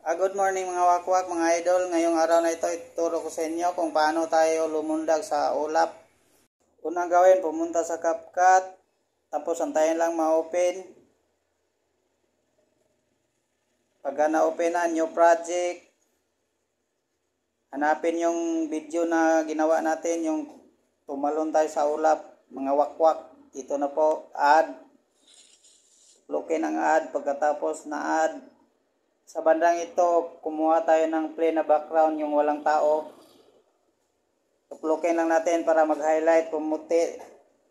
Good morning mga wakwak, mga idol. Ngayong araw na ito, ituturo ko sa inyo kung paano tayo lumundag sa ulap. Unang gawin, pumunta sa CapCut. Tapos antayin lang ma-open. Pagka na-open na, new project. Hanapin yung video na ginawa natin, yung tumalon tayo sa ulap, mga wakwak. Ito na po, add. Lookin ang add. Pagkatapos na add, sa bandang ito, kumuha tayo ng plain na background, yung walang tao. Tuplukin lang natin para mag-highlight, pumuti.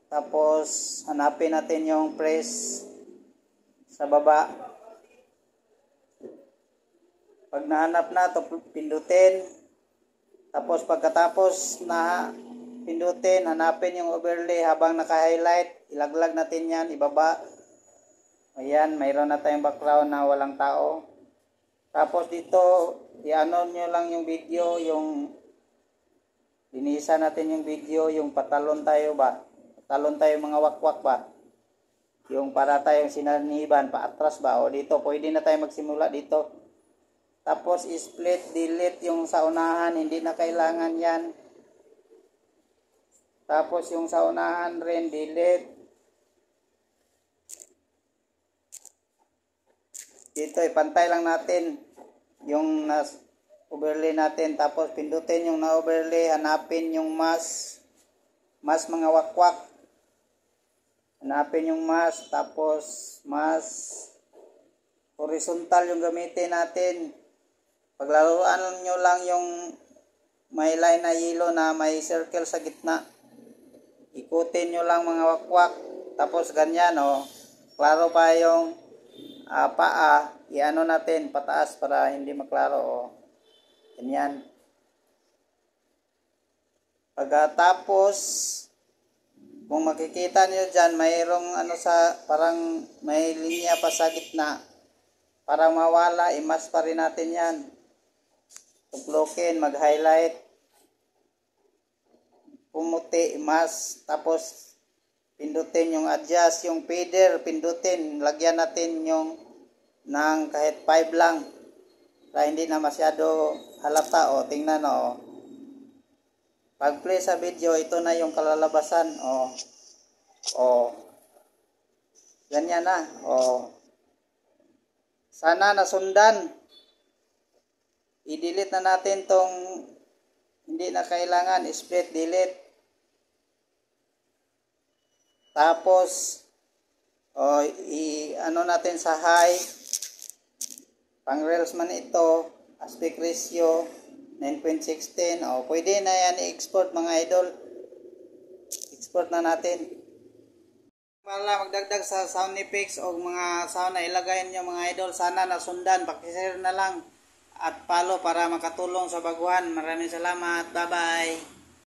Tapos, hanapin natin yung press sa baba. Pag nahanap na, pindutin. Tapos, pagkatapos na pindutin, hanapin yung overlay habang naka-highlight. Ilaglag natin yan, ibaba. Ayan, mayroon na tayong background na walang tao. Tapos dito, i-ano nyo lang yung video, yung linisa natin yung video, yung patalon tayo ba? Patalon tayo mga wakwak ba? Yung para tayong sinaniban, paatras ba? O dito, pwede na tayo magsimula dito. Tapos split, delete yung sa unahan, hindi na kailangan yan. Tapos yung sa unahan rin, delete. Dito, ipantay lang natin yung overlay natin. Tapos, pindutin yung na-overlay. Hanapin yung mask mga wakwak. Hanapin yung mask. Tapos, mask horizontal yung gamitin natin. Paglaruan nyo lang yung may line na yellow na may circle sa gitna. Ikutin nyo lang mga wakwak. Tapos, ganyan, klaro pa yung paa, i-ano natin pataas para hindi maklaro. Ganyan. Pagkatapos, kung makikita niyo dyan, mayroong parang may linya pa sa gitna. Para mawala, i-mask pa rin natin yan. Tuplukin, mag-highlight. Pumuti, i-mask. Tapos, pindutin yung adjust, yung fader, pindutin. Lagyan natin yung ng kahit 5 lang. Para hindi na masyado halata. Tingnan Pag play sa video, ito na yung kalalabasan. Ganyan na. Sana nasundan. I-delete na natin tong hindi na kailangan. Split, delete. Tapos, i-ano natin sa high. Pang reels man ito, aspect ratio 9.16. Pwede na yan i-export mga idol. Export na natin. Para magdagdag sa sound effects o mga sound na ilagay nyo mga idol, sana nasundan. Pakishare na lang at follow para makatulong sa baguhan. Maraming salamat. Bye bye.